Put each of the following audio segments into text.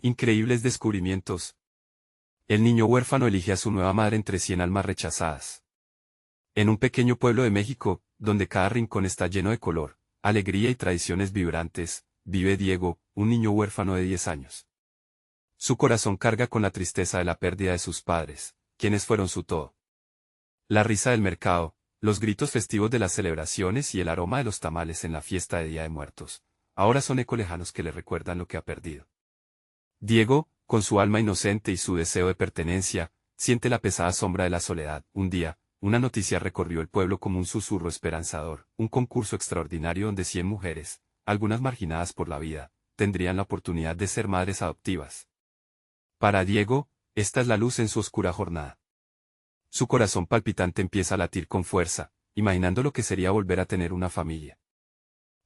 Increíbles descubrimientos. El niño huérfano elige a su nueva madre entre 100 almas rechazadas. En un pequeño pueblo de México, donde cada rincón está lleno de color, alegría y tradiciones vibrantes, vive Diego, un niño huérfano de 10 años. Su corazón carga con la tristeza de la pérdida de sus padres, quienes fueron su todo. La risa del mercado, los gritos festivos de las celebraciones y el aroma de los tamales en la fiesta de Día de Muertos, ahora son eco lejanos que le recuerdan lo que ha perdido. Diego, con su alma inocente y su deseo de pertenencia, siente la pesada sombra de la soledad. Un día, una noticia recorrió el pueblo como un susurro esperanzador, un concurso extraordinario donde 100 mujeres, algunas marginadas por la vida, tendrían la oportunidad de ser madres adoptivas. Para Diego, esta es la luz en su oscura jornada. Su corazón palpitante empieza a latir con fuerza, imaginando lo que sería volver a tener una familia.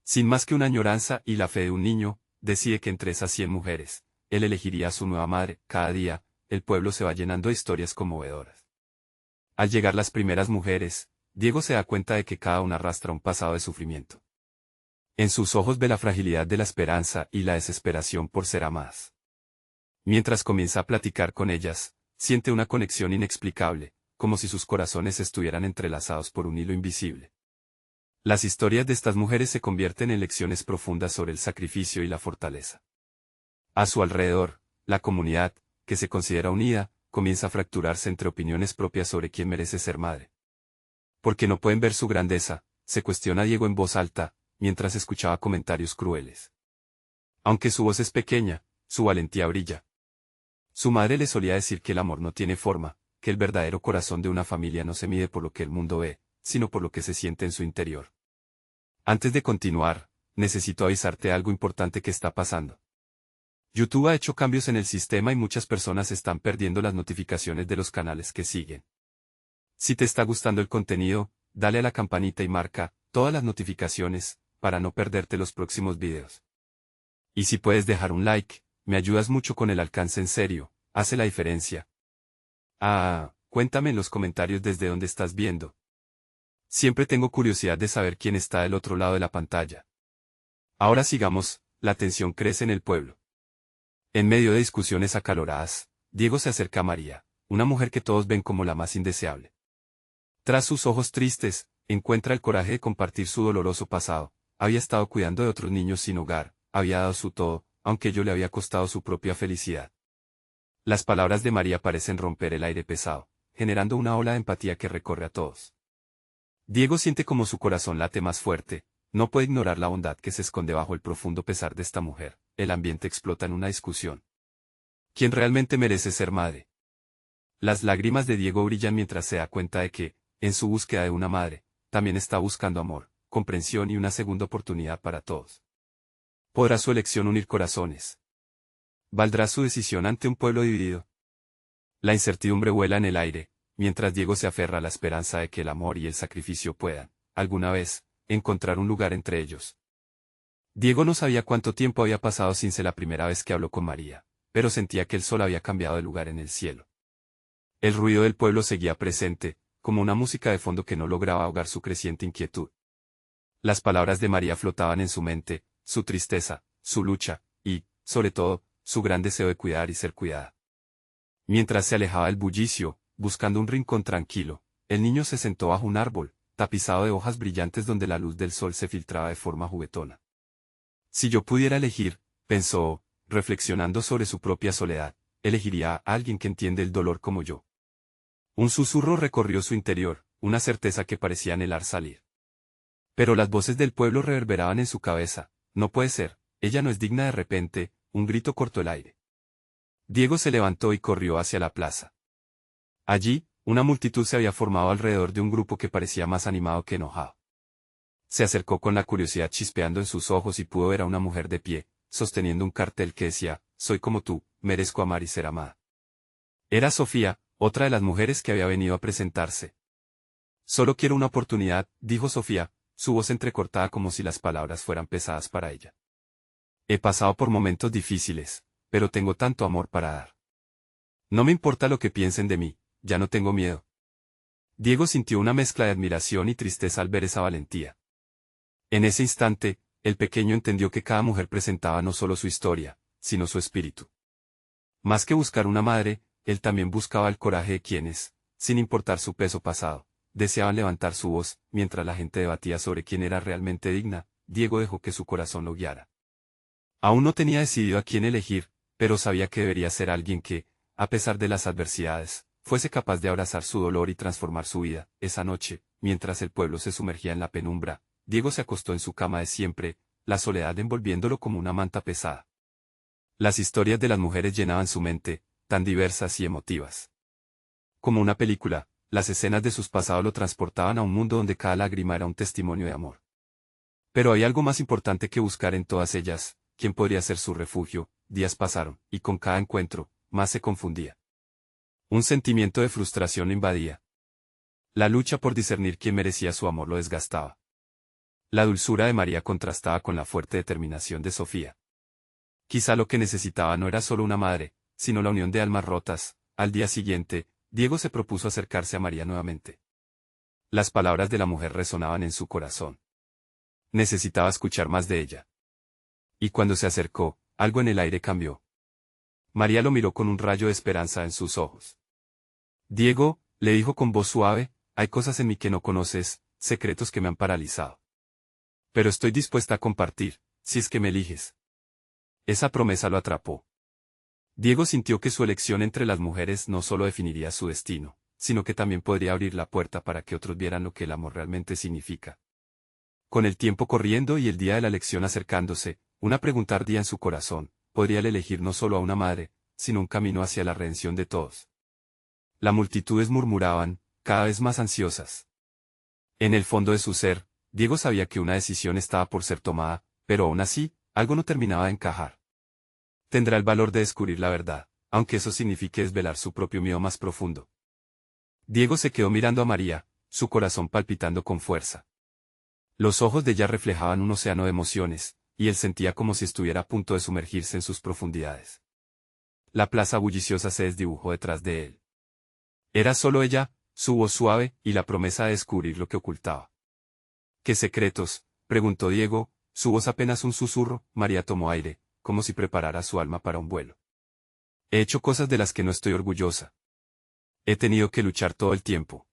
Sin más que una añoranza y la fe de un niño, decide que entre esas 100 mujeres, él elegiría a su nueva madre. Cada día, el pueblo se va llenando de historias conmovedoras. Al llegar las primeras mujeres, Diego se da cuenta de que cada una arrastra un pasado de sufrimiento. En sus ojos ve la fragilidad de la esperanza y la desesperación por ser amadas. Mientras comienza a platicar con ellas, siente una conexión inexplicable, como si sus corazones estuvieran entrelazados por un hilo invisible. Las historias de estas mujeres se convierten en lecciones profundas sobre el sacrificio y la fortaleza. A su alrededor, la comunidad, que se considera unida, comienza a fracturarse entre opiniones propias sobre quién merece ser madre. Porque no pueden ver su grandeza, se cuestiona Diego en voz alta, mientras escuchaba comentarios crueles. Aunque su voz es pequeña, su valentía brilla. Su madre le solía decir que el amor no tiene forma, que el verdadero corazón de una familia no se mide por lo que el mundo ve, sino por lo que se siente en su interior. Antes de continuar, necesito avisarte algo importante que está pasando. YouTube ha hecho cambios en el sistema y muchas personas están perdiendo las notificaciones de los canales que siguen. Si te está gustando el contenido, dale a la campanita y marca todas las notificaciones, para no perderte los próximos videos. Y si puedes dejar un like, me ayudas mucho con el alcance. En serio, hace la diferencia. Cuéntame en los comentarios desde dónde estás viendo. Siempre tengo curiosidad de saber quién está del otro lado de la pantalla. Ahora sigamos, la tensión crece en el pueblo. En medio de discusiones acaloradas, Diego se acerca a María, una mujer que todos ven como la más indeseable. Tras sus ojos tristes, encuentra el coraje de compartir su doloroso pasado. Había estado cuidando de otros niños sin hogar, había dado su todo, aunque ello le había costado su propia felicidad. Las palabras de María parecen romper el aire pesado, generando una ola de empatía que recorre a todos. Diego siente como su corazón late más fuerte, no puede ignorar la bondad que se esconde bajo el profundo pesar de esta mujer. El ambiente explota en una discusión. ¿Quién realmente merece ser madre? Las lágrimas de Diego brillan mientras se da cuenta de que, en su búsqueda de una madre, también está buscando amor, comprensión y una segunda oportunidad para todos. ¿Podrá su elección unir corazones? ¿Valdrá su decisión ante un pueblo dividido? La incertidumbre vuela en el aire, mientras Diego se aferra a la esperanza de que el amor y el sacrificio puedan, alguna vez, encontrar un lugar entre ellos. Diego no sabía cuánto tiempo había pasado sin ser la primera vez que habló con María, pero sentía que el sol había cambiado de lugar en el cielo. El ruido del pueblo seguía presente, como una música de fondo que no lograba ahogar su creciente inquietud. Las palabras de María flotaban en su mente, su tristeza, su lucha, y, sobre todo, su gran deseo de cuidar y ser cuidada. Mientras se alejaba del bullicio, buscando un rincón tranquilo, el niño se sentó bajo un árbol, tapizado de hojas brillantes donde la luz del sol se filtraba de forma juguetona. Si yo pudiera elegir, pensó, reflexionando sobre su propia soledad, elegiría a alguien que entiende el dolor como yo. Un susurro recorrió su interior, una certeza que parecía anhelar salir. Pero las voces del pueblo reverberaban en su cabeza. No puede ser, ella no es digna. De repente, un grito cortó el aire. Diego se levantó y corrió hacia la plaza. Allí, una multitud se había formado alrededor de un grupo que parecía más animado que enojado. Se acercó con la curiosidad chispeando en sus ojos y pudo ver a una mujer de pie, sosteniendo un cartel que decía, «Soy como tú, merezco amar y ser amada». Era Sofía, otra de las mujeres que había venido a presentarse. «Solo quiero una oportunidad», dijo Sofía, su voz entrecortada como si las palabras fueran pesadas para ella. «He pasado por momentos difíciles, pero tengo tanto amor para dar. No me importa lo que piensen de mí, ya no tengo miedo». Diego sintió una mezcla de admiración y tristeza al ver esa valentía. En ese instante, el pequeño entendió que cada mujer presentaba no solo su historia, sino su espíritu. Más que buscar una madre, él también buscaba el coraje de quienes, sin importar su peso pasado, deseaban levantar su voz. Mientras la gente debatía sobre quién era realmente digna, Diego dejó que su corazón lo guiara. Aún no tenía decidido a quién elegir, pero sabía que debería ser alguien que, a pesar de las adversidades, fuese capaz de abrazar su dolor y transformar su vida. Esa noche, mientras el pueblo se sumergía en la penumbra, Diego se acostó en su cama de siempre, la soledad envolviéndolo como una manta pesada. Las historias de las mujeres llenaban su mente, tan diversas y emotivas. Como una película, las escenas de sus pasados lo transportaban a un mundo donde cada lágrima era un testimonio de amor. Pero hay algo más importante que buscar en todas ellas. ¿Quién podría ser su refugio? Días pasaron, y con cada encuentro, más se confundía. Un sentimiento de frustración lo invadía. La lucha por discernir quién merecía su amor lo desgastaba. La dulzura de María contrastaba con la fuerte determinación de Sofía. Quizá lo que necesitaba no era solo una madre, sino la unión de almas rotas. Al día siguiente, Diego se propuso acercarse a María nuevamente. Las palabras de la mujer resonaban en su corazón. Necesitaba escuchar más de ella. Y cuando se acercó, algo en el aire cambió. María lo miró con un rayo de esperanza en sus ojos. Diego, le dijo con voz suave, hay cosas en mí que no conoces, secretos que me han paralizado. Pero estoy dispuesta a compartir, si es que me eliges. Esa promesa lo atrapó. Diego sintió que su elección entre las mujeres no solo definiría su destino, sino que también podría abrir la puerta para que otros vieran lo que el amor realmente significa. Con el tiempo corriendo y el día de la elección acercándose, una pregunta ardía en su corazón: ¿podría él elegir no solo a una madre, sino un camino hacia la redención de todos? Las multitudes murmuraban, cada vez más ansiosas. En el fondo de su ser, Diego sabía que una decisión estaba por ser tomada, pero aún así, algo no terminaba de encajar. Tendrá el valor de descubrir la verdad, aunque eso signifique desvelar su propio miedo más profundo. Diego se quedó mirando a María, su corazón palpitando con fuerza. Los ojos de ella reflejaban un océano de emociones, y él sentía como si estuviera a punto de sumergirse en sus profundidades. La plaza bulliciosa se desdibujó detrás de él. Era solo ella, su voz suave, y la promesa de descubrir lo que ocultaba. ¿Qué secretos?, preguntó Diego, su voz apenas un susurro. María tomó aire, como si preparara su alma para un vuelo. He hecho cosas de las que no estoy orgullosa. He tenido que luchar todo el tiempo.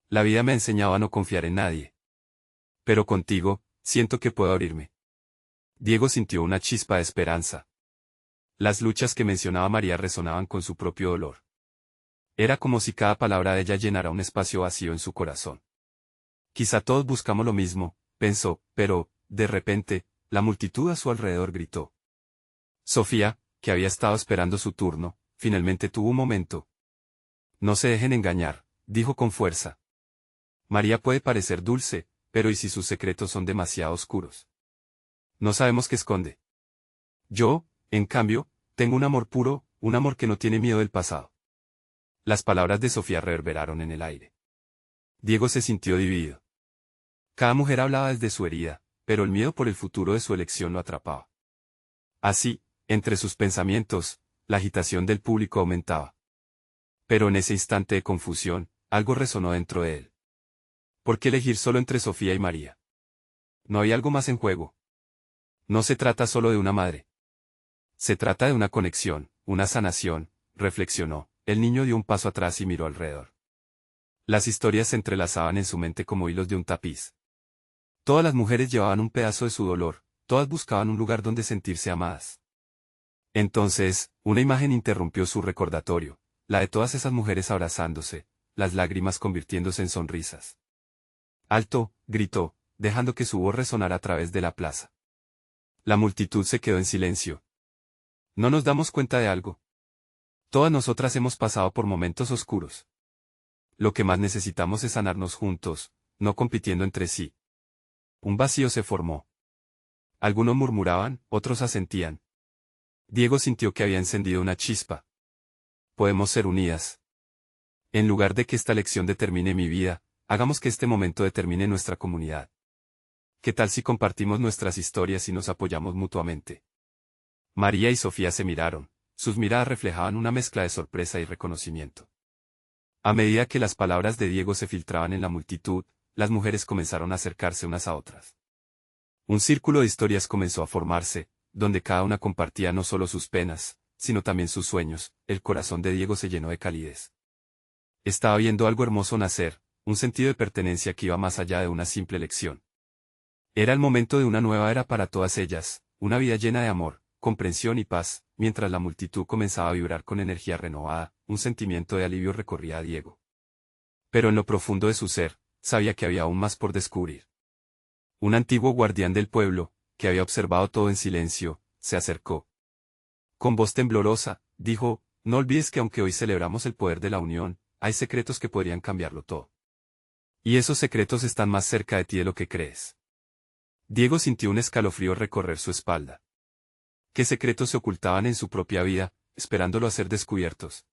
La vida me ha enseñado a no confiar en nadie. Pero contigo, siento que puedo abrirme. Diego sintió una chispa de esperanza. Las luchas que mencionaba María resonaban con su propio dolor. Era como si cada palabra de ella llenara un espacio vacío en su corazón. Quizá todos buscamos lo mismo, pensó, pero, de repente, la multitud a su alrededor gritó. Sofía, que había estado esperando su turno, finalmente tuvo un momento. No se dejen engañar, dijo con fuerza. María puede parecer dulce, pero ¿y si sus secretos son demasiado oscuros? No sabemos qué esconde. Yo, en cambio, tengo un amor puro, un amor que no tiene miedo del pasado. Las palabras de Sofía reverberaron en el aire. Diego se sintió dividido. Cada mujer hablaba desde su herida, pero el miedo por el futuro de su elección lo atrapaba. Así, entre sus pensamientos, la agitación del público aumentaba. Pero en ese instante de confusión, algo resonó dentro de él. ¿Por qué elegir solo entre Sofía y María? No hay algo más en juego. No se trata solo de una madre. Se trata de una conexión, una sanación, reflexionó. El niño dio un paso atrás y miró alrededor. Las historias se entrelazaban en su mente como hilos de un tapiz. Todas las mujeres llevaban un pedazo de su dolor, todas buscaban un lugar donde sentirse amadas. Entonces, una imagen interrumpió su recordatorio, la de todas esas mujeres abrazándose, las lágrimas convirtiéndose en sonrisas. ¡Alto!, gritó, dejando que su voz resonara a través de la plaza. La multitud se quedó en silencio. ¿No nos damos cuenta de algo? Todas nosotras hemos pasado por momentos oscuros. Lo que más necesitamos es sanarnos juntos, no compitiendo entre sí. Un vacío se formó. Algunos murmuraban, otros asentían. Diego sintió que había encendido una chispa. Podemos ser unidas. En lugar de que esta lección determine mi vida, hagamos que este momento determine nuestra comunidad. ¿Qué tal si compartimos nuestras historias y nos apoyamos mutuamente? María y Sofía se miraron, sus miradas reflejaban una mezcla de sorpresa y reconocimiento. A medida que las palabras de Diego se filtraban en la multitud, las mujeres comenzaron a acercarse unas a otras. Un círculo de historias comenzó a formarse, donde cada una compartía no solo sus penas, sino también sus sueños. El corazón de Diego se llenó de calidez. Estaba viendo algo hermoso nacer, un sentido de pertenencia que iba más allá de una simple elección. Era el momento de una nueva era para todas ellas, una vida llena de amor, comprensión y paz. Mientras la multitud comenzaba a vibrar con energía renovada, un sentimiento de alivio recorría a Diego. Pero en lo profundo de su ser, sabía que había aún más por descubrir. Un antiguo guardián del pueblo, que había observado todo en silencio, se acercó. Con voz temblorosa, dijo, no olvides que aunque hoy celebramos el poder de la unión, hay secretos que podrían cambiarlo todo. Y esos secretos están más cerca de ti de lo que crees. Diego sintió un escalofrío recorrer su espalda. ¿Qué secretos se ocultaban en su propia vida, esperándolo a ser descubiertos?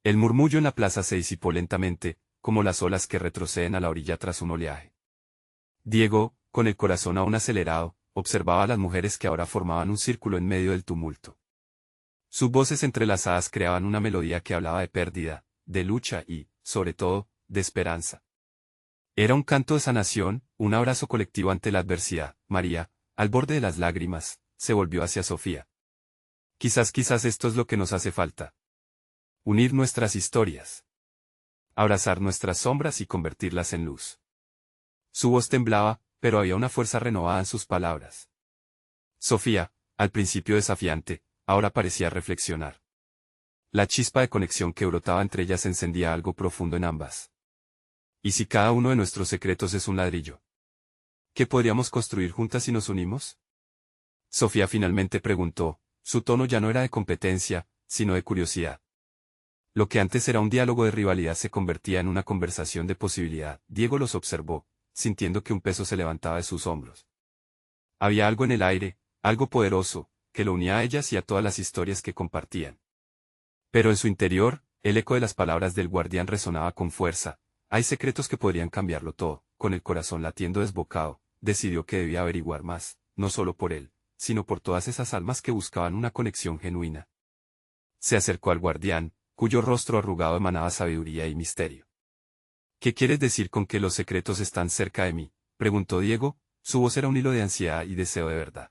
El murmullo en la plaza se disipó lentamente, como las olas que retroceden a la orilla tras un oleaje. Diego, con el corazón aún acelerado, observaba a las mujeres que ahora formaban un círculo en medio del tumulto. Sus voces entrelazadas creaban una melodía que hablaba de pérdida, de lucha y, sobre todo, de esperanza. Era un canto de sanación, un abrazo colectivo ante la adversidad. María, al borde de las lágrimas, se volvió hacia Sofía. Quizás esto es lo que nos hace falta. Unir nuestras historias. Abrazar nuestras sombras y convertirlas en luz. Su voz temblaba, pero había una fuerza renovada en sus palabras. Sofía, al principio desafiante, ahora parecía reflexionar. La chispa de conexión que brotaba entre ellas encendía algo profundo en ambas. ¿Y si cada uno de nuestros secretos es un ladrillo? ¿Qué podríamos construir juntas si nos unimos? Sofía finalmente preguntó, su tono ya no era de competencia, sino de curiosidad. Lo que antes era un diálogo de rivalidad se convertía en una conversación de posibilidad. Diego los observó, sintiendo que un peso se levantaba de sus hombros. Había algo en el aire, algo poderoso, que lo unía a ellas y a todas las historias que compartían. Pero en su interior, el eco de las palabras del guardián resonaba con fuerza. Hay secretos que podrían cambiarlo todo. Con el corazón latiendo desbocado, decidió que debía averiguar más, no solo por él, sino por todas esas almas que buscaban una conexión genuina. Se acercó al guardián, cuyo rostro arrugado emanaba sabiduría y misterio. ¿Qué quieres decir con que los secretos están cerca de mí?, preguntó Diego, su voz era un hilo de ansiedad y deseo de verdad.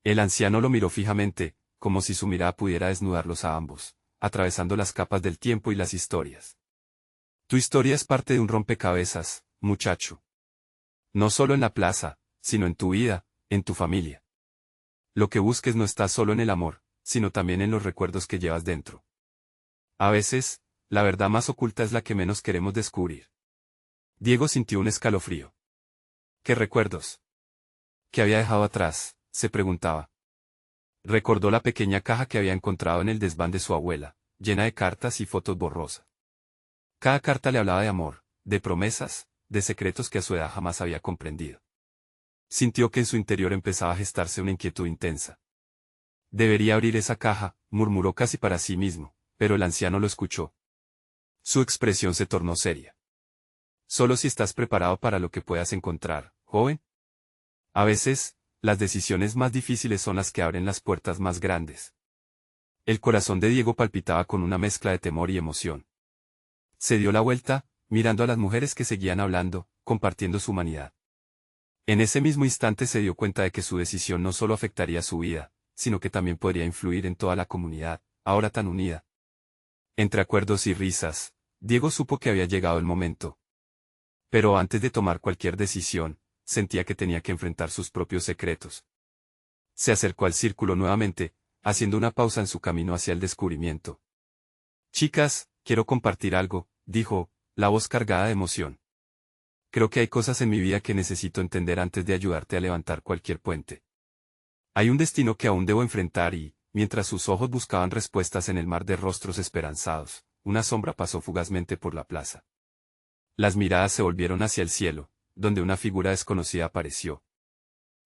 El anciano lo miró fijamente, como si su mirada pudiera desnudarlos a ambos, atravesando las capas del tiempo y las historias. Tu historia es parte de un rompecabezas, muchacho. No solo en la plaza, sino en tu vida, en tu familia. Lo que busques no está solo en el amor, sino también en los recuerdos que llevas dentro. A veces, la verdad más oculta es la que menos queremos descubrir. Diego sintió un escalofrío. ¿Qué recuerdos? ¿Qué había dejado atrás?, se preguntaba. Recordó la pequeña caja que había encontrado en el desván de su abuela, llena de cartas y fotos borrosas. Cada carta le hablaba de amor, de promesas, de secretos que a su edad jamás había comprendido. Sintió que en su interior empezaba a gestarse una inquietud intensa. Debería abrir esa caja, murmuró casi para sí mismo, pero el anciano lo escuchó. Su expresión se tornó seria. Solo si estás preparado para lo que puedas encontrar, joven. A veces, las decisiones más difíciles son las que abren las puertas más grandes. El corazón de Diego palpitaba con una mezcla de temor y emoción. Se dio la vuelta, mirando a las mujeres que seguían hablando, compartiendo su humanidad. En ese mismo instante se dio cuenta de que su decisión no solo afectaría su vida, sino que también podría influir en toda la comunidad, ahora tan unida. Entre acuerdos y risas, Diego supo que había llegado el momento. Pero antes de tomar cualquier decisión, sentía que tenía que enfrentar sus propios secretos. Se acercó al círculo nuevamente, haciendo una pausa en su camino hacia el descubrimiento. Chicas, quiero compartir algo, dijo, la voz cargada de emoción. Creo que hay cosas en mi vida que necesito entender antes de ayudarte a levantar cualquier puente. Hay un destino que aún debo enfrentar y, mientras sus ojos buscaban respuestas en el mar de rostros esperanzados, una sombra pasó fugazmente por la plaza. Las miradas se volvieron hacia el cielo, donde una figura desconocida apareció.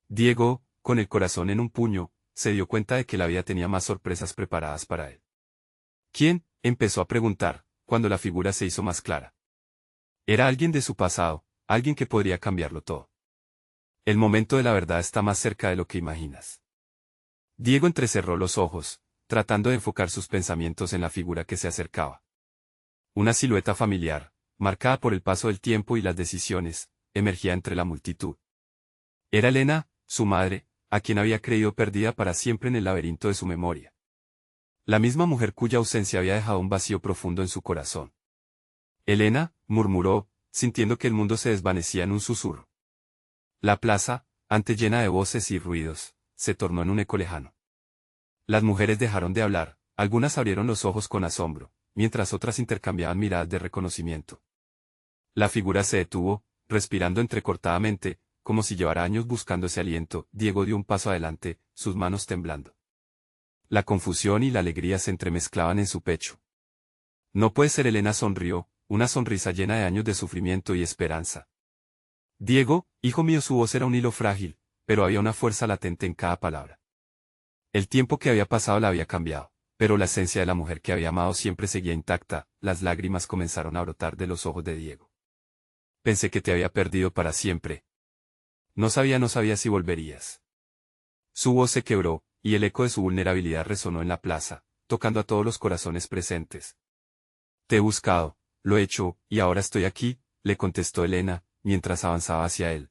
Diego, con el corazón en un puño, se dio cuenta de que la vida tenía más sorpresas preparadas para él. ¿Quién?, empezó a preguntar, cuando la figura se hizo más clara. Era alguien de su pasado, alguien que podría cambiarlo todo. El momento de la verdad está más cerca de lo que imaginas. Diego entrecerró los ojos, tratando de enfocar sus pensamientos en la figura que se acercaba. Una silueta familiar, marcada por el paso del tiempo y las decisiones, emergía entre la multitud. Era Elena, su madre, a quien había creído perdida para siempre en el laberinto de su memoria. La misma mujer cuya ausencia había dejado un vacío profundo en su corazón. Elena, murmuró, sintiendo que el mundo se desvanecía en un susurro. La plaza, antes llena de voces y ruidos, se tornó en un eco lejano. Las mujeres dejaron de hablar, algunas abrieron los ojos con asombro, mientras otras intercambiaban miradas de reconocimiento. La figura se detuvo, respirando entrecortadamente, como si llevara años buscando ese aliento. Diego dio un paso adelante, sus manos temblando. La confusión y la alegría se entremezclaban en su pecho. No puede ser. Elena sonrió, una sonrisa llena de años de sufrimiento y esperanza. Diego, hijo mío. Su voz era un hilo frágil, pero había una fuerza latente en cada palabra. El tiempo que había pasado la había cambiado, pero la esencia de la mujer que había amado siempre seguía intacta. Las lágrimas comenzaron a brotar de los ojos de Diego. Pensé que te había perdido para siempre. No sabía si volverías. Su voz se quebró, y el eco de su vulnerabilidad resonó en la plaza, tocando a todos los corazones presentes. Te he buscado, lo he hecho, y ahora estoy aquí, le contestó Elena, mientras avanzaba hacia él.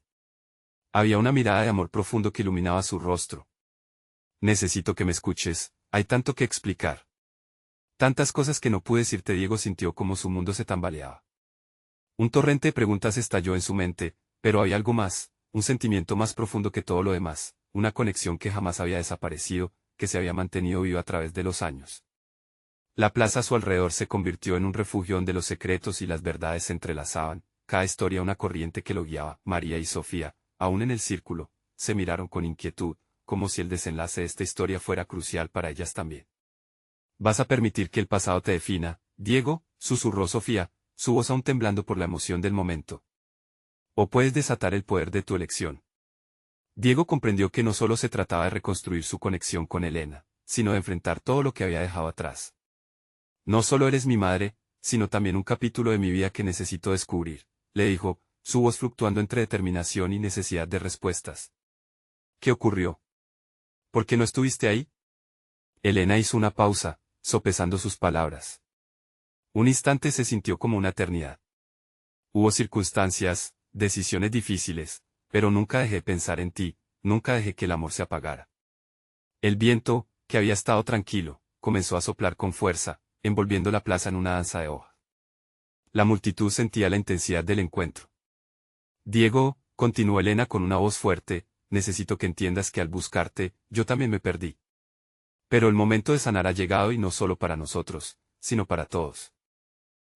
Había una mirada de amor profundo que iluminaba su rostro. Necesito que me escuches, hay tanto que explicar. Tantas cosas que no pude decirte. Diego sintió como su mundo se tambaleaba. Un torrente de preguntas estalló en su mente, pero había algo más, un sentimiento más profundo que todo lo demás, una conexión que jamás había desaparecido, que se había mantenido viva a través de los años. La plaza a su alrededor se convirtió en un refugio donde los secretos y las verdades se entrelazaban, cada historia una corriente que lo guiaba. María y Sofía, aún en el círculo, se miraron con inquietud, como si el desenlace de esta historia fuera crucial para ellas también. ¿Vas a permitir que el pasado te defina, Diego?, susurró Sofía, su voz aún temblando por la emoción del momento. ¿O puedes desatar el poder de tu elección? Diego comprendió que no solo se trataba de reconstruir su conexión con Elena, sino de enfrentar todo lo que había dejado atrás. No solo eres mi madre, sino también un capítulo de mi vida que necesito descubrir, le dijo, su voz fluctuando entre determinación y necesidad de respuestas. ¿Qué ocurrió? ¿Por qué no estuviste ahí? Elena hizo una pausa, sopesando sus palabras. Un instante se sintió como una eternidad. Hubo circunstancias, decisiones difíciles, pero nunca dejé de pensar en ti, nunca dejé que el amor se apagara. El viento, que había estado tranquilo, comenzó a soplar con fuerza, envolviendo la plaza en una danza de hojas. La multitud sentía la intensidad del encuentro. Diego, continuó Elena con una voz fuerte, necesito que entiendas que al buscarte, yo también me perdí. Pero el momento de sanar ha llegado y no solo para nosotros, sino para todos.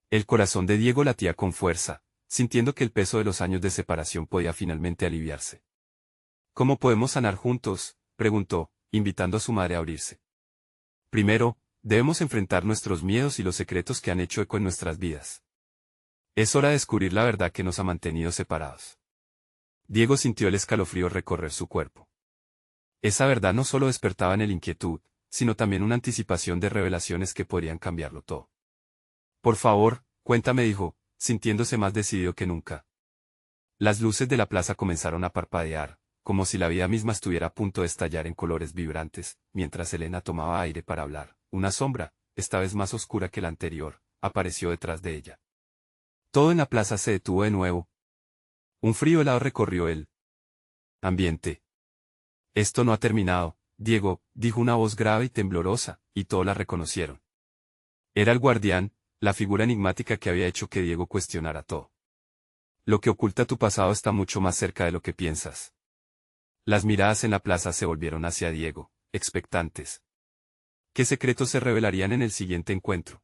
El corazón de Diego latía con fuerza, sintiendo que el peso de los años de separación podía finalmente aliviarse. ¿Cómo podemos sanar juntos?, preguntó, invitando a su madre a abrirse. Primero, debemos enfrentar nuestros miedos y los secretos que han hecho eco en nuestras vidas. Es hora de descubrir la verdad que nos ha mantenido separados. Diego sintió el escalofrío recorrer su cuerpo. Esa verdad no solo despertaba en él inquietud, sino también una anticipación de revelaciones que podrían cambiarlo todo. Por favor, cuéntame, dijo, sintiéndose más decidido que nunca. Las luces de la plaza comenzaron a parpadear, como si la vida misma estuviera a punto de estallar en colores vibrantes, mientras Elena tomaba aire para hablar. Una sombra, esta vez más oscura que la anterior, apareció detrás de ella. Todo en la plaza se detuvo de nuevo. Un frío helado recorrió el ambiente. Esto no ha terminado, Diego, dijo una voz grave y temblorosa, y todos la reconocieron. Era el guardián, la figura enigmática que había hecho que Diego cuestionara todo. Lo que oculta tu pasado está mucho más cerca de lo que piensas. Las miradas en la plaza se volvieron hacia Diego, expectantes. ¿Qué secretos se revelarían en el siguiente encuentro?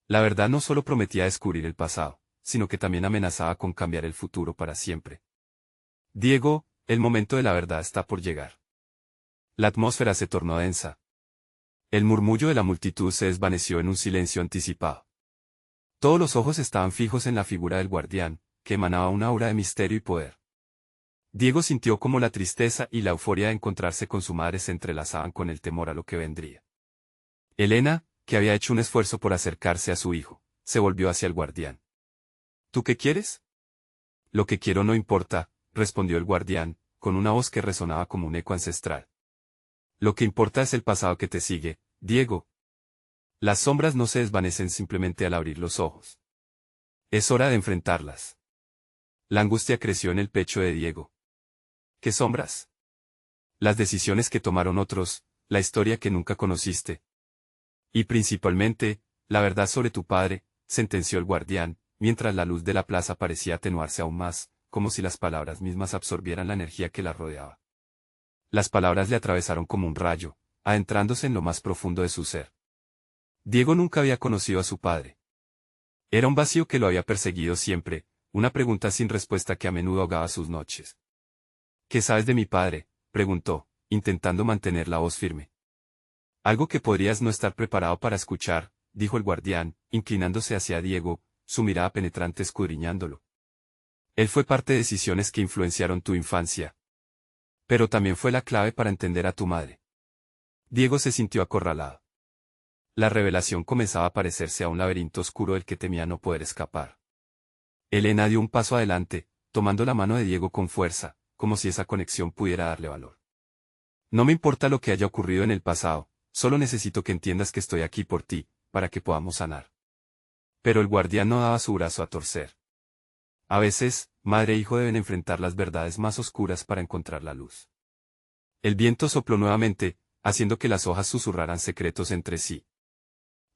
La verdad no solo prometía descubrir el pasado, sino que también amenazaba con cambiar el futuro para siempre. Diego, el momento de la verdad está por llegar. La atmósfera se tornó densa. El murmullo de la multitud se desvaneció en un silencio anticipado. Todos los ojos estaban fijos en la figura del guardián, que emanaba una aura de misterio y poder. Diego sintió como la tristeza y la euforia de encontrarse con su madre se entrelazaban con el temor a lo que vendría. Elena, que había hecho un esfuerzo por acercarse a su hijo, se volvió hacia el guardián. ¿Tú qué quieres? Lo que quiero no importa, respondió el guardián, con una voz que resonaba como un eco ancestral. Lo que importa es el pasado que te sigue, Diego. Las sombras no se desvanecen simplemente al abrir los ojos. Es hora de enfrentarlas. La angustia creció en el pecho de Diego. ¿Qué sombras? Las decisiones que tomaron otros, la historia que nunca conociste. Y principalmente, la verdad sobre tu padre, sentenció el guardián, mientras la luz de la plaza parecía atenuarse aún más, como si las palabras mismas absorbieran la energía que la rodeaba. Las palabras le atravesaron como un rayo, adentrándose en lo más profundo de su ser. Diego nunca había conocido a su padre. Era un vacío que lo había perseguido siempre, una pregunta sin respuesta que a menudo ahogaba sus noches. ¿Qué sabes de mi padre?, preguntó, intentando mantener la voz firme. Algo que podrías no estar preparado para escuchar, dijo el guardián, inclinándose hacia Diego, su mirada penetrante escudriñándolo. Él fue parte de decisiones que influenciaron tu infancia. Pero también fue la clave para entender a tu madre. Diego se sintió acorralado. La revelación comenzaba a parecerse a un laberinto oscuro del que temía no poder escapar. Elena dio un paso adelante, tomando la mano de Diego con fuerza, como si esa conexión pudiera darle valor. No me importa lo que haya ocurrido en el pasado, solo necesito que entiendas que estoy aquí por ti, para que podamos sanar. Pero el guardián no daba su brazo a torcer. A veces, madre e hijo deben enfrentar las verdades más oscuras para encontrar la luz. El viento sopló nuevamente, haciendo que las hojas susurraran secretos entre sí.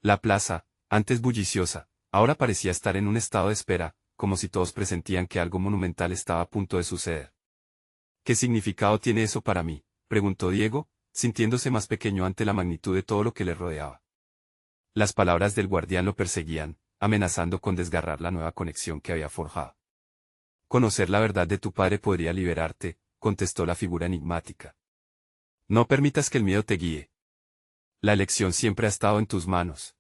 La plaza, antes bulliciosa, ahora parecía estar en un estado de espera, como si todos presentían que algo monumental estaba a punto de suceder. ¿Qué significado tiene eso para mí?, preguntó Diego, sintiéndose más pequeño ante la magnitud de todo lo que le rodeaba. Las palabras del guardián lo perseguían, amenazando con desgarrar la nueva conexión que había forjado. Conocer la verdad de tu padre podría liberarte, contestó la figura enigmática. No permitas que el miedo te guíe. La elección siempre ha estado en tus manos.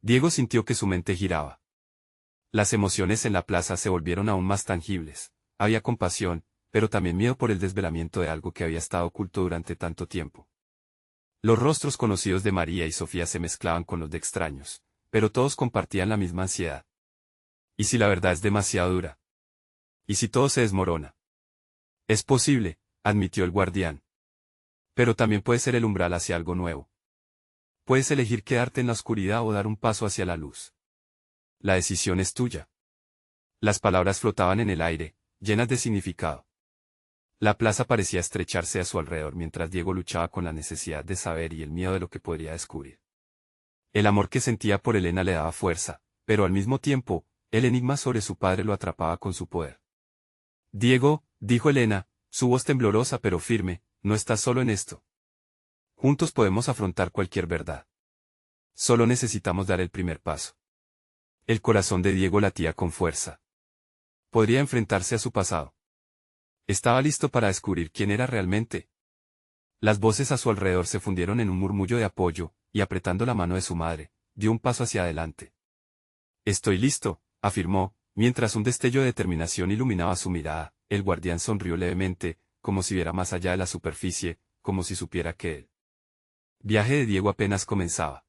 Diego sintió que su mente giraba. Las emociones en la plaza se volvieron aún más tangibles. Había compasión, pero también miedo por el desvelamiento de algo que había estado oculto durante tanto tiempo. Los rostros conocidos de María y Sofía se mezclaban con los de extraños, pero todos compartían la misma ansiedad. ¿Y si la verdad es demasiado dura? ¿Y si todo se desmorona? Es posible, admitió el guardián. Pero también puede ser el umbral hacia algo nuevo. Puedes elegir quedarte en la oscuridad o dar un paso hacia la luz. La decisión es tuya. Las palabras flotaban en el aire, llenas de significado. La plaza parecía estrecharse a su alrededor mientras Diego luchaba con la necesidad de saber y el miedo de lo que podría descubrir. El amor que sentía por Elena le daba fuerza, pero al mismo tiempo, el enigma sobre su padre lo atrapaba con su poder. Diego, dijo Elena, su voz temblorosa pero firme, no estás solo en esto. Juntos podemos afrontar cualquier verdad. Solo necesitamos dar el primer paso. El corazón de Diego latía con fuerza. Podría enfrentarse a su pasado. Estaba listo para descubrir quién era realmente. Las voces a su alrededor se fundieron en un murmullo de apoyo, y apretando la mano de su madre, dio un paso hacia adelante. Estoy listo, afirmó, mientras un destello de determinación iluminaba su mirada. El guardián sonrió levemente, como si viera más allá de la superficie, como si supiera que el viaje de Diego apenas comenzaba.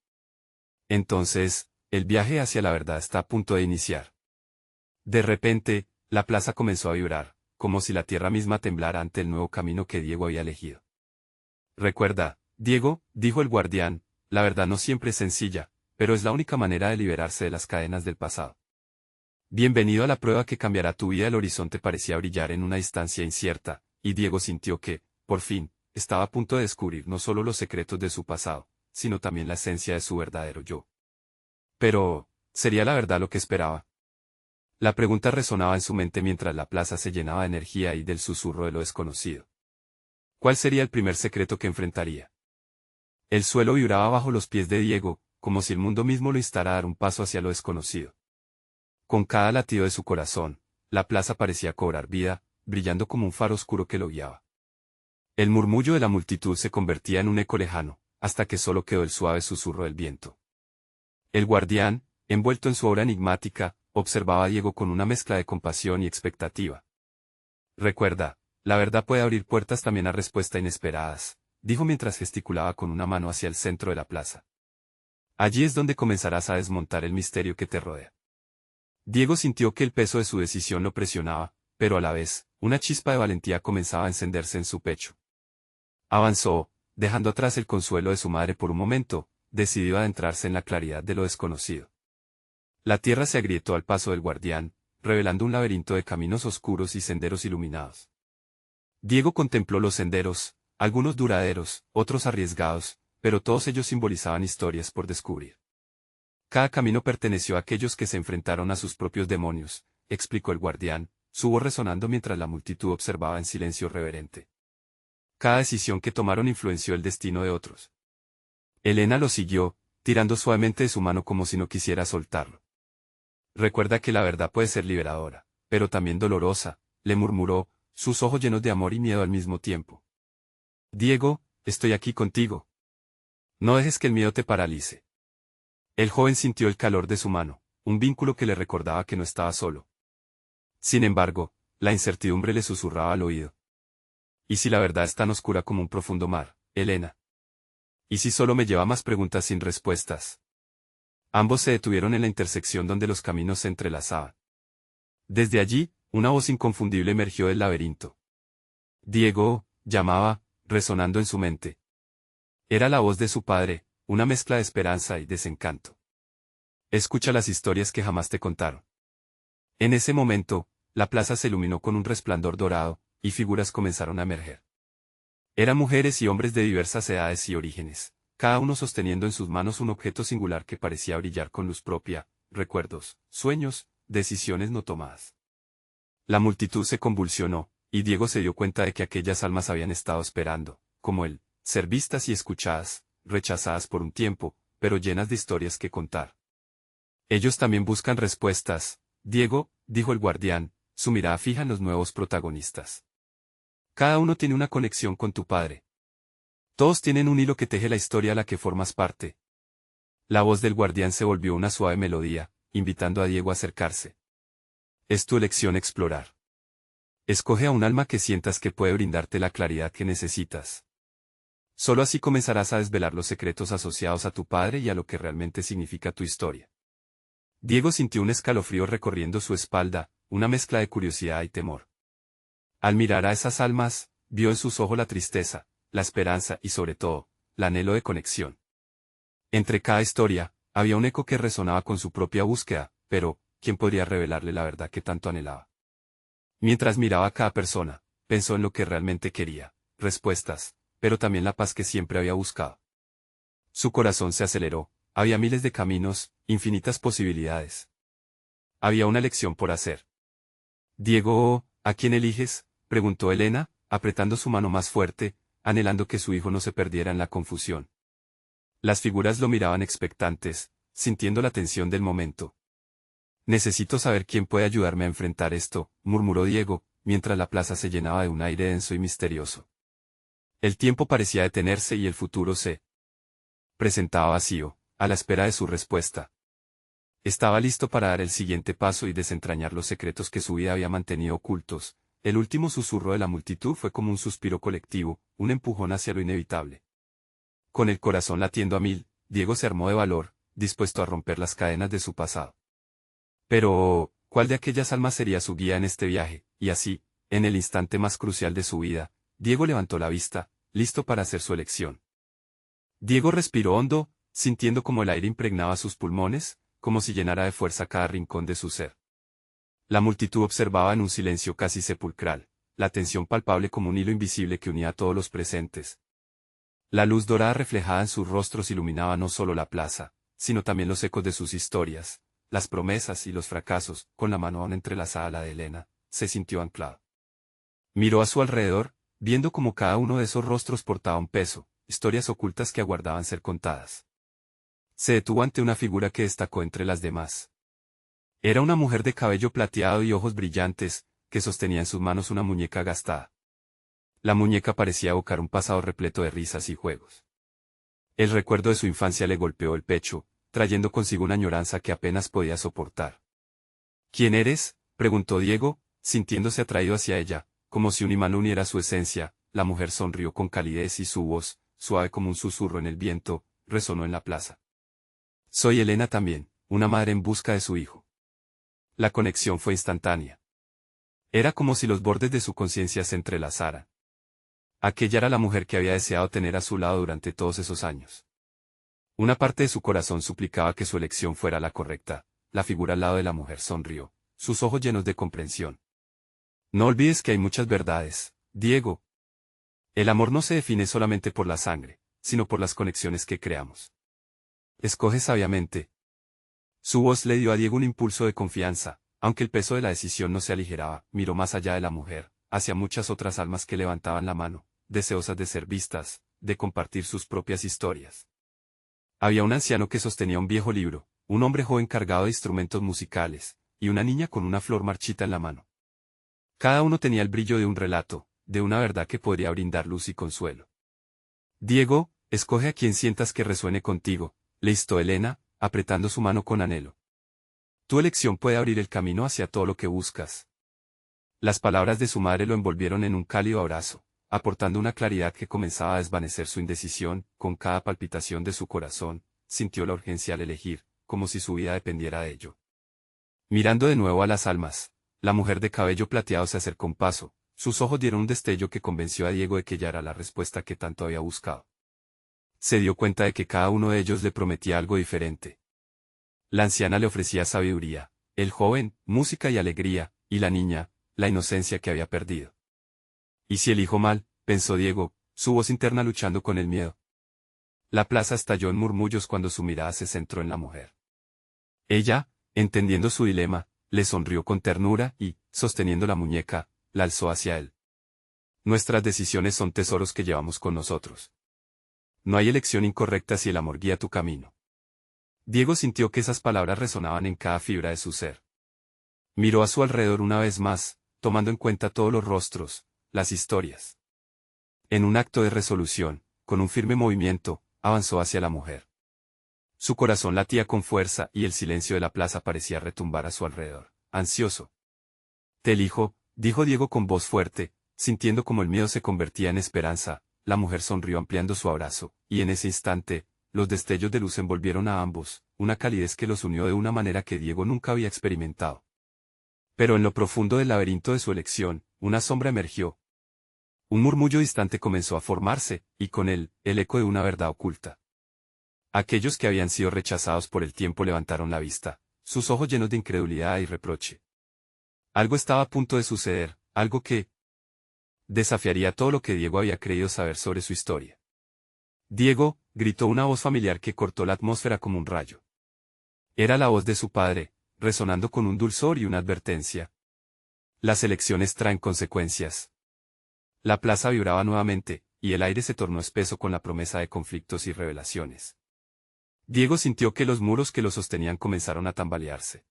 Entonces, el viaje hacia la verdad está a punto de iniciar. De repente, la plaza comenzó a vibrar, como si la tierra misma temblara ante el nuevo camino que Diego había elegido. Recuerda, Diego, dijo el guardián, la verdad no siempre es sencilla, pero es la única manera de liberarse de las cadenas del pasado. Bienvenido a la prueba que cambiará tu vida. El horizonte parecía brillar en una distancia incierta, y Diego sintió que, por fin, estaba a punto de descubrir no solo los secretos de su pasado, sino también la esencia de su verdadero yo. Pero, ¿sería la verdad lo que esperaba? La pregunta resonaba en su mente mientras la plaza se llenaba de energía y del susurro de lo desconocido. ¿Cuál sería el primer secreto que enfrentaría? El suelo vibraba bajo los pies de Diego, como si el mundo mismo lo instara a dar un paso hacia lo desconocido. Con cada latido de su corazón, la plaza parecía cobrar vida, brillando como un faro oscuro que lo guiaba. El murmullo de la multitud se convertía en un eco lejano, hasta que solo quedó el suave susurro del viento. El guardián, envuelto en su obra enigmática, observaba a Diego con una mezcla de compasión y expectativa. Recuerda, la verdad puede abrir puertas también a respuestas inesperadas, dijo mientras gesticulaba con una mano hacia el centro de la plaza. Allí es donde comenzarás a desmontar el misterio que te rodea. Diego sintió que el peso de su decisión lo presionaba, pero a la vez, una chispa de valentía comenzaba a encenderse en su pecho. Avanzó, dejando atrás el consuelo de su madre por un momento, decidió adentrarse en la claridad de lo desconocido. La tierra se agrietó al paso del guardián, revelando un laberinto de caminos oscuros y senderos iluminados. Diego contempló los senderos, algunos duraderos, otros arriesgados, pero todos ellos simbolizaban historias por descubrir. Cada camino perteneció a aquellos que se enfrentaron a sus propios demonios, explicó el guardián, su voz resonando mientras la multitud observaba en silencio reverente. Cada decisión que tomaron influenció el destino de otros. Elena lo siguió, tirando suavemente de su mano como si no quisiera soltarlo. Recuerda que la verdad puede ser liberadora, pero también dolorosa, le murmuró, sus ojos llenos de amor y miedo al mismo tiempo. Diego, estoy aquí contigo. No dejes que el miedo te paralice. El joven sintió el calor de su mano, un vínculo que le recordaba que no estaba solo. Sin embargo, la incertidumbre le susurraba al oído. ¿Y si la verdad es tan oscura como un profundo mar, Elena? ¿Y si solo me lleva más preguntas sin respuestas? Ambos se detuvieron en la intersección donde los caminos se entrelazaban. Desde allí, una voz inconfundible emergió del laberinto. Diego, llamaba, resonando en su mente. Era la voz de su padre, una mezcla de esperanza y desencanto. Escucha las historias que jamás te contaron. En ese momento, la plaza se iluminó con un resplandor dorado, y figuras comenzaron a emerger. Eran mujeres y hombres de diversas edades y orígenes, cada uno sosteniendo en sus manos un objeto singular que parecía brillar con luz propia, recuerdos, sueños, decisiones no tomadas. La multitud se convulsionó, y Diego se dio cuenta de que aquellas almas habían estado esperando, como él, ser vistas y escuchadas, rechazadas por un tiempo, pero llenas de historias que contar. Ellos también buscan respuestas, Diego, dijo el guardián, su mirada fija en los nuevos protagonistas. Cada uno tiene una conexión con tu padre. Todos tienen un hilo que teje la historia a la que formas parte. La voz del guardián se volvió una suave melodía, invitando a Diego a acercarse. Es tu elección explorar. Escoge a un alma que sientas que puede brindarte la claridad que necesitas. Solo así comenzarás a desvelar los secretos asociados a tu padre y a lo que realmente significa tu historia. Diego sintió un escalofrío recorriendo su espalda, una mezcla de curiosidad y temor. Al mirar a esas almas, vio en sus ojos la tristeza, la esperanza y sobre todo, el anhelo de conexión. Entre cada historia, había un eco que resonaba con su propia búsqueda, pero, ¿quién podría revelarle la verdad que tanto anhelaba? Mientras miraba a cada persona, pensó en lo que realmente quería, respuestas, pero también la paz que siempre había buscado. Su corazón se aceleró, había miles de caminos, infinitas posibilidades. Había una elección por hacer. Diego, ¿a quién eliges?, preguntó Elena, apretando su mano más fuerte, anhelando que su hijo no se perdiera en la confusión. Las figuras lo miraban expectantes, sintiendo la tensión del momento. Necesito saber quién puede ayudarme a enfrentar esto, murmuró Diego, mientras la plaza se llenaba de un aire denso y misterioso. El tiempo parecía detenerse y el futuro se presentaba vacío, a la espera de su respuesta. Estaba listo para dar el siguiente paso y desentrañar los secretos que su vida había mantenido ocultos. El último susurro de la multitud fue como un suspiro colectivo, un empujón hacia lo inevitable. Con el corazón latiendo a mil, Diego se armó de valor, dispuesto a romper las cadenas de su pasado. Pero, ¿cuál de aquellas almas sería su guía en este viaje? Y así, en el instante más crucial de su vida, Diego levantó la vista, listo para hacer su elección. Diego respiró hondo, sintiendo como el aire impregnaba sus pulmones, como si llenara de fuerza cada rincón de su ser. La multitud observaba en un silencio casi sepulcral, la tensión palpable como un hilo invisible que unía a todos los presentes. La luz dorada reflejada en sus rostros iluminaba no solo la plaza, sino también los ecos de sus historias, las promesas y los fracasos. Con la mano aún entrelazada a la de Elena, se sintió anclado. Miró a su alrededor, viendo como cada uno de esos rostros portaba un peso, historias ocultas que aguardaban ser contadas. Se detuvo ante una figura que destacó entre las demás. Era una mujer de cabello plateado y ojos brillantes, que sostenía en sus manos una muñeca gastada. La muñeca parecía evocar un pasado repleto de risas y juegos. El recuerdo de su infancia le golpeó el pecho, trayendo consigo una añoranza que apenas podía soportar. ¿Quién eres?, preguntó Diego, sintiéndose atraído hacia ella, como si un imán uniera su esencia. La mujer sonrió con calidez y su voz, suave como un susurro en el viento, resonó en la plaza. Soy Elena también, una madre en busca de su hijo. La conexión fue instantánea. Era como si los bordes de su conciencia se entrelazaran. Aquella era la mujer que había deseado tener a su lado durante todos esos años. Una parte de su corazón suplicaba que su elección fuera la correcta. La figura al lado de la mujer sonrió, sus ojos llenos de comprensión. No olvides que hay muchas verdades, Diego. El amor no se define solamente por la sangre, sino por las conexiones que creamos. Escoge sabiamente. Su voz le dio a Diego un impulso de confianza, aunque el peso de la decisión no se aligeraba, miró más allá de la mujer, hacia muchas otras almas que levantaban la mano, deseosas de ser vistas, de compartir sus propias historias. Había un anciano que sostenía un viejo libro, un hombre joven cargado de instrumentos musicales, y una niña con una flor marchita en la mano. Cada uno tenía el brillo de un relato, de una verdad que podría brindar luz y consuelo. Diego, escoge a quien sientas que resuene contigo, le instó Elena, apretando su mano con anhelo. Tu elección puede abrir el camino hacia todo lo que buscas. Las palabras de su madre lo envolvieron en un cálido abrazo, aportando una claridad que comenzaba a desvanecer su indecisión. Con cada palpitación de su corazón, sintió la urgencia al elegir, como si su vida dependiera de ello. Mirando de nuevo a las almas, la mujer de cabello plateado se acercó un paso, sus ojos dieron un destello que convenció a Diego de que ya era la respuesta que tanto había buscado. Se dio cuenta de que cada uno de ellos le prometía algo diferente. La anciana le ofrecía sabiduría, el joven, música y alegría, y la niña, la inocencia que había perdido. ¿Y si elijo mal?, pensó Diego, su voz interna luchando con el miedo. La plaza estalló en murmullos cuando su mirada se centró en la mujer. Ella, entendiendo su dilema, le sonrió con ternura y, sosteniendo la muñeca, la alzó hacia él. Nuestras decisiones son tesoros que llevamos con nosotros. No hay elección incorrecta si el amor guía tu camino. Diego sintió que esas palabras resonaban en cada fibra de su ser. Miró a su alrededor una vez más, tomando en cuenta todos los rostros, las historias. En un acto de resolución, con un firme movimiento, avanzó hacia la mujer. Su corazón latía con fuerza y el silencio de la plaza parecía retumbar a su alrededor, ansioso. Te elijo, dijo Diego con voz fuerte, sintiendo como el miedo se convertía en esperanza. La mujer sonrió ampliando su abrazo, y en ese instante, los destellos de luz envolvieron a ambos, una calidez que los unió de una manera que Diego nunca había experimentado. Pero en lo profundo del laberinto de su elección, una sombra emergió. Un murmullo distante comenzó a formarse, y con él, el eco de una verdad oculta. Aquellos que habían sido rechazados por el tiempo levantaron la vista, sus ojos llenos de incredulidad y reproche. Algo estaba a punto de suceder, algo que desafiaría todo lo que Diego había creído saber sobre su historia. Diego, gritó una voz familiar que cortó la atmósfera como un rayo. Era la voz de su padre, resonando con un dulzor y una advertencia. Las elecciones traen consecuencias. La plaza vibraba nuevamente, y el aire se tornó espeso con la promesa de conflictos y revelaciones. Diego sintió que los muros que lo sostenían comenzaron a tambalearse.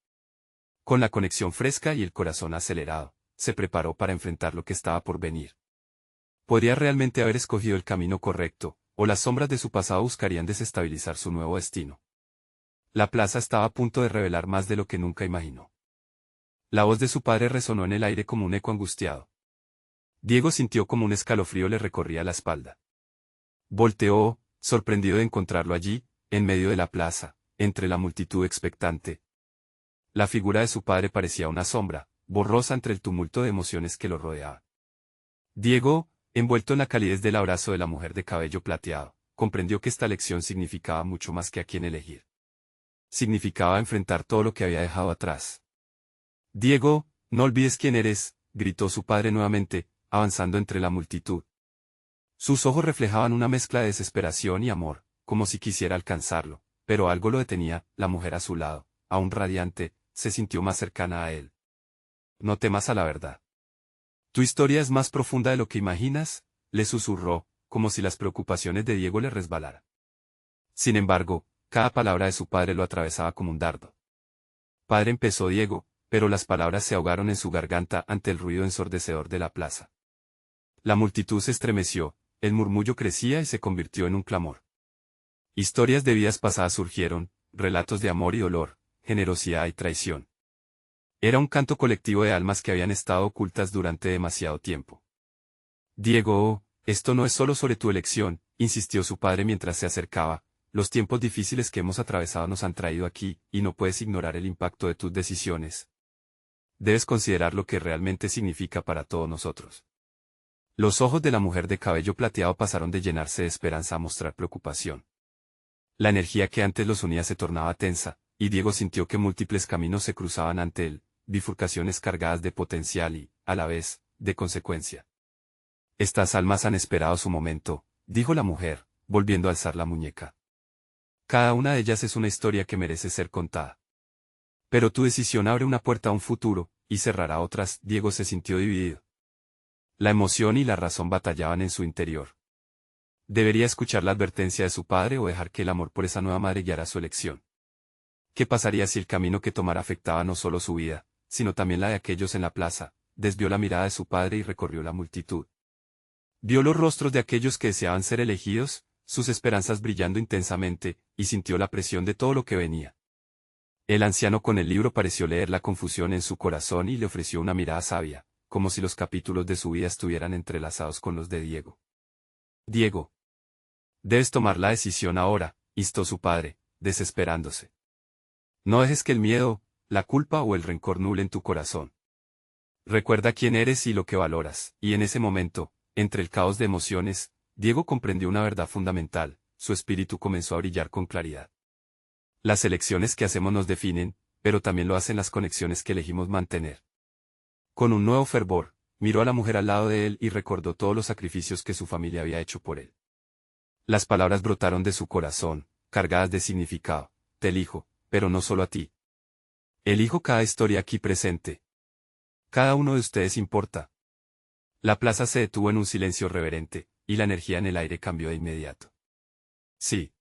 Con la conexión fresca y el corazón acelerado, se preparó para enfrentar lo que estaba por venir. Podría realmente haber escogido el camino correcto, o las sombras de su pasado buscarían desestabilizar su nuevo destino. La plaza estaba a punto de revelar más de lo que nunca imaginó. La voz de su padre resonó en el aire como un eco angustiado. Diego sintió como un escalofrío le recorría la espalda. Volteó, sorprendido de encontrarlo allí, en medio de la plaza, entre la multitud expectante. La figura de su padre parecía una sombra, borrosa entre el tumulto de emociones que lo rodeaba. Diego, envuelto en la calidez del abrazo de la mujer de cabello plateado, comprendió que esta lección significaba mucho más que a quién elegir. Significaba enfrentar todo lo que había dejado atrás. Diego, no olvides quién eres, gritó su padre nuevamente, avanzando entre la multitud. Sus ojos reflejaban una mezcla de desesperación y amor, como si quisiera alcanzarlo, pero algo lo detenía. La mujer a su lado, aún radiante, se sintió más cercana a él. No temas a la verdad. Tu historia es más profunda de lo que imaginas, le susurró, como si las preocupaciones de Diego le resbalaran. Sin embargo, cada palabra de su padre lo atravesaba como un dardo. Padre, empezó Diego, pero las palabras se ahogaron en su garganta ante el ruido ensordecedor de la plaza. La multitud se estremeció, el murmullo crecía y se convirtió en un clamor. Historias de vidas pasadas surgieron, relatos de amor y dolor, generosidad y traición. Era un canto colectivo de almas que habían estado ocultas durante demasiado tiempo. Diego, esto no es solo sobre tu elección, insistió su padre mientras se acercaba. Los tiempos difíciles que hemos atravesado nos han traído aquí, y no puedes ignorar el impacto de tus decisiones. Debes considerar lo que realmente significa para todos nosotros. Los ojos de la mujer de cabello plateado pasaron de llenarse de esperanza a mostrar preocupación. La energía que antes los unía se tornaba tensa, y Diego sintió que múltiples caminos se cruzaban ante él, bifurcaciones cargadas de potencial y, a la vez, de consecuencia. Estas almas han esperado su momento, dijo la mujer, volviendo a alzar la muñeca. Cada una de ellas es una historia que merece ser contada. Pero tu decisión abre una puerta a un futuro, y cerrará otras. Diego se sintió dividido. La emoción y la razón batallaban en su interior. ¿Debería escuchar la advertencia de su padre o dejar que el amor por esa nueva madre guiara su elección? ¿Qué pasaría si el camino que tomara afectaba no solo su vida, sino también la de aquellos en la plaza? Desvió la mirada de su padre y recorrió la multitud. Vio los rostros de aquellos que deseaban ser elegidos, sus esperanzas brillando intensamente, y sintió la presión de todo lo que venía. El anciano con el libro pareció leer la confusión en su corazón y le ofreció una mirada sabia, como si los capítulos de su vida estuvieran entrelazados con los de Diego. Diego. Debes tomar la decisión ahora, instó su padre, desesperándose. No dejes que el miedo, la culpa o el rencor nublen tu corazón. Recuerda quién eres y lo que valoras, y en ese momento, entre el caos de emociones, Diego comprendió una verdad fundamental, su espíritu comenzó a brillar con claridad. Las elecciones que hacemos nos definen, pero también lo hacen las conexiones que elegimos mantener. Con un nuevo fervor, miró a la mujer al lado de él y recordó todos los sacrificios que su familia había hecho por él. Las palabras brotaron de su corazón, cargadas de significado. Te elijo, pero no solo a ti. Elijo cada historia aquí presente. Cada uno de ustedes importa. La plaza se detuvo en un silencio reverente, y la energía en el aire cambió de inmediato. Sí.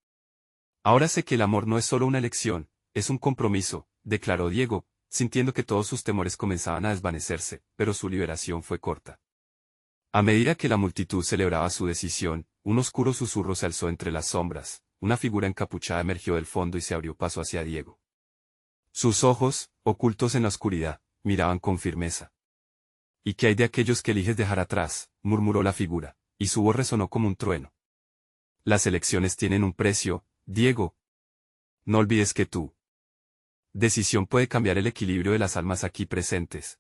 Ahora sé que el amor no es solo una elección, es un compromiso, declaró Diego, sintiendo que todos sus temores comenzaban a desvanecerse, pero su liberación fue corta. A medida que la multitud celebraba su decisión, un oscuro susurro se alzó entre las sombras, una figura encapuchada emergió del fondo y se abrió paso hacia Diego. Sus ojos, ocultos en la oscuridad, miraban con firmeza. ¿Y qué hay de aquellos que eliges dejar atrás?, murmuró la figura, y su voz resonó como un trueno. Las elecciones tienen un precio, Diego. No olvides que tu decisión puede cambiar el equilibrio de las almas aquí presentes.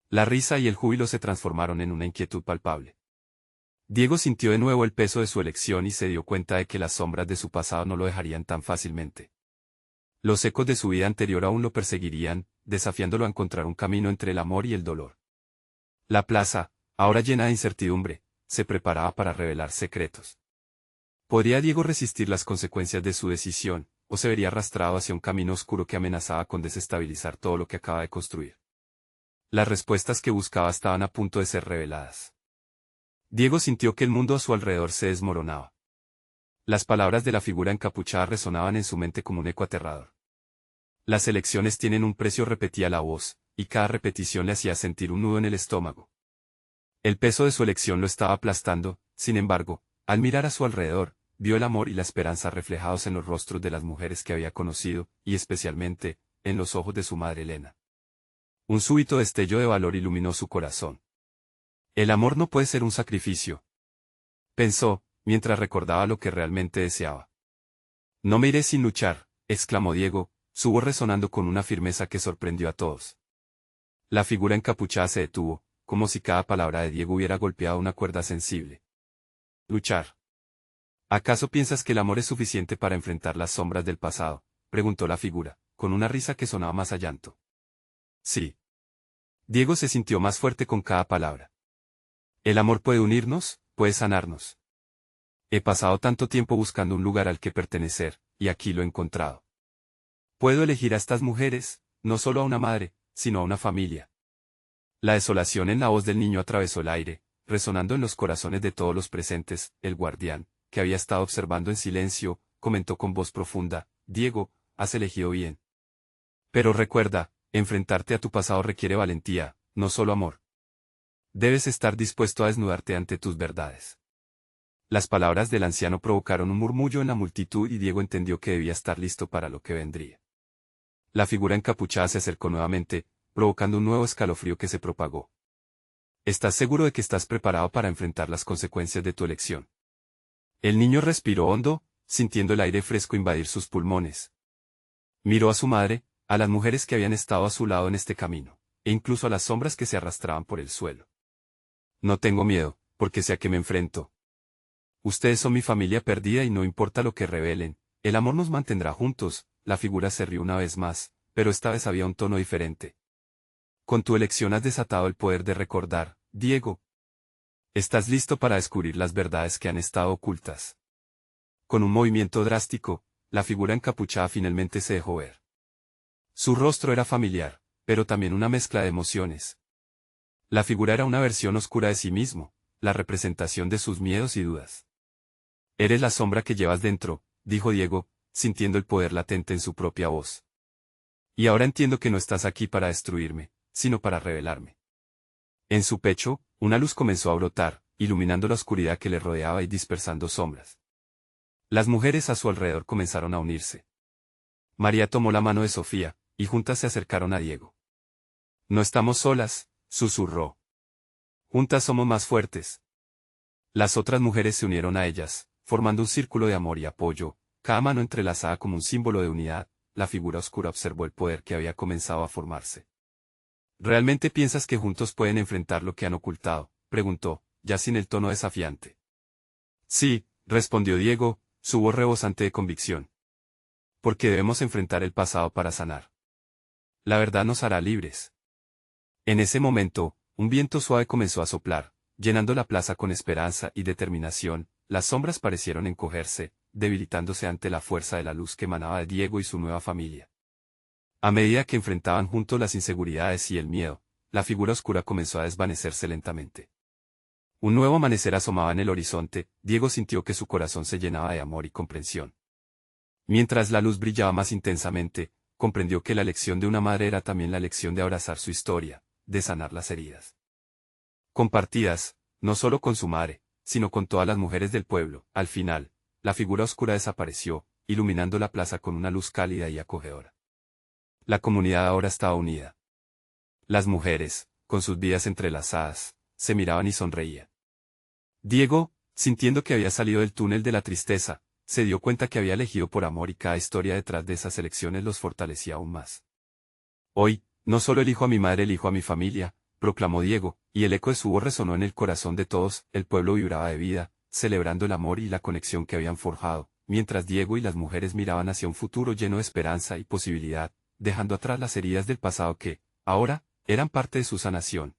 La risa y el júbilo se transformaron en una inquietud palpable. Diego sintió de nuevo el peso de su elección y se dio cuenta de que las sombras de su pasado no lo dejarían tan fácilmente. Los ecos de su vida anterior aún lo perseguirían, desafiándolo a encontrar un camino entre el amor y el dolor. La plaza, ahora llena de incertidumbre, se preparaba para revelar secretos. ¿Podría Diego resistir las consecuencias de su decisión, o se vería arrastrado hacia un camino oscuro que amenazaba con desestabilizar todo lo que acaba de construir? Las respuestas que buscaba estaban a punto de ser reveladas. Diego sintió que el mundo a su alrededor se desmoronaba. Las palabras de la figura encapuchada resonaban en su mente como un eco aterrador. Las elecciones tienen un precio, repetía la voz, y cada repetición le hacía sentir un nudo en el estómago. El peso de su elección lo estaba aplastando, sin embargo, al mirar a su alrededor, vio el amor y la esperanza reflejados en los rostros de las mujeres que había conocido, y especialmente, en los ojos de su madre Elena. Un súbito destello de valor iluminó su corazón. El amor no puede ser un sacrificio, pensó, mientras recordaba lo que realmente deseaba. No me iré sin luchar, exclamó Diego, su voz resonando con una firmeza que sorprendió a todos. La figura encapuchada se detuvo, como si cada palabra de Diego hubiera golpeado una cuerda sensible. Luchar. ¿Acaso piensas que el amor es suficiente para enfrentar las sombras del pasado?, preguntó la figura, con una risa que sonaba más a llanto. Sí. Diego se sintió más fuerte con cada palabra. El amor puede unirnos, puede sanarnos. He pasado tanto tiempo buscando un lugar al que pertenecer, y aquí lo he encontrado. Puedo elegir a estas mujeres, no solo a una madre, sino a una familia. La desolación en la voz del niño atravesó el aire, resonando en los corazones de todos los presentes. El guardián, que había estado observando en silencio, comentó con voz profunda: Diego, has elegido bien. Pero recuerda, enfrentarte a tu pasado requiere valentía, no solo amor. Debes estar dispuesto a desnudarte ante tus verdades. Las palabras del anciano provocaron un murmullo en la multitud y Diego entendió que debía estar listo para lo que vendría. La figura encapuchada se acercó nuevamente, provocando un nuevo escalofrío que se propagó. ¿Estás seguro de que estás preparado para enfrentar las consecuencias de tu elección? El niño respiró hondo, sintiendo el aire fresco invadir sus pulmones. Miró a su madre, a las mujeres que habían estado a su lado en este camino, e incluso a las sombras que se arrastraban por el suelo. No tengo miedo, porque sé a qué me enfrento. Ustedes son mi familia perdida y no importa lo que revelen, el amor nos mantendrá juntos. La figura se rió una vez más, pero esta vez había un tono diferente. Con tu elección has desatado el poder de recordar, Diego. Estás listo para descubrir las verdades que han estado ocultas. Con un movimiento drástico, la figura encapuchada finalmente se dejó ver. Su rostro era familiar, pero también una mezcla de emociones. La figura era una versión oscura de sí mismo, la representación de sus miedos y dudas. Eres la sombra que llevas dentro, dijo Diego, sintiendo el poder latente en su propia voz. Y ahora entiendo que no estás aquí para destruirme, sino para revelarme. En su pecho, una luz comenzó a brotar, iluminando la oscuridad que le rodeaba y dispersando sombras. Las mujeres a su alrededor comenzaron a unirse. María tomó la mano de Sofía, y juntas se acercaron a Diego. No estamos solas, susurró. Juntas somos más fuertes. Las otras mujeres se unieron a ellas, formando un círculo de amor y apoyo, cada mano entrelazada como un símbolo de unidad. La figura oscura observó el poder que había comenzado a formarse. ¿Realmente piensas que juntos pueden enfrentar lo que han ocultado?, preguntó, ya sin el tono desafiante. Sí, respondió Diego, su voz rebosante de convicción. Porque debemos enfrentar el pasado para sanar. La verdad nos hará libres. En ese momento, un viento suave comenzó a soplar, llenando la plaza con esperanza y determinación. Las sombras parecieron encogerse, debilitándose ante la fuerza de la luz que emanaba de Diego y su nueva familia. A medida que enfrentaban juntos las inseguridades y el miedo, la figura oscura comenzó a desvanecerse lentamente. Un nuevo amanecer asomaba en el horizonte. Diego sintió que su corazón se llenaba de amor y comprensión. Mientras la luz brillaba más intensamente, comprendió que la lección de una madre era también la lección de abrazar su historia, de sanar las heridas compartidas, no solo con su madre, sino con todas las mujeres del pueblo. Al final, la figura oscura desapareció, iluminando la plaza con una luz cálida y acogedora. La comunidad ahora estaba unida. Las mujeres, con sus vidas entrelazadas, se miraban y sonreían. Diego, sintiendo que había salido del túnel de la tristeza, se dio cuenta que había elegido por amor y cada historia detrás de esas elecciones los fortalecía aún más. Hoy, no solo elijo a mi madre, elijo a mi familia, proclamó Diego, y el eco de su voz resonó en el corazón de todos. El pueblo vibraba de vida, celebrando el amor y la conexión que habían forjado, mientras Diego y las mujeres miraban hacia un futuro lleno de esperanza y posibilidad, dejando atrás las heridas del pasado que, ahora, eran parte de su sanación.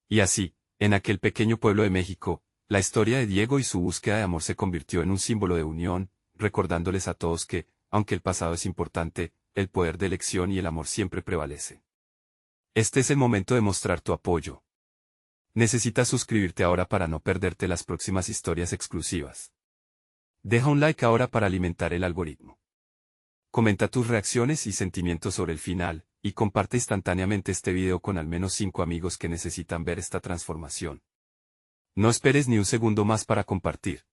Y así, en aquel pequeño pueblo de México, la historia de Diego y su búsqueda de amor se convirtió en un símbolo de unión, recordándoles a todos que, aunque el pasado es importante, el poder de elección y el amor siempre prevalece. Este es el momento de mostrar tu apoyo. Necesitas suscribirte ahora para no perderte las próximas historias exclusivas. Deja un like ahora para alimentar el algoritmo. Comenta tus reacciones y sentimientos sobre el final, y comparte instantáneamente este video con al menos 5 amigos que necesitan ver esta transformación. No esperes ni un segundo más para compartir.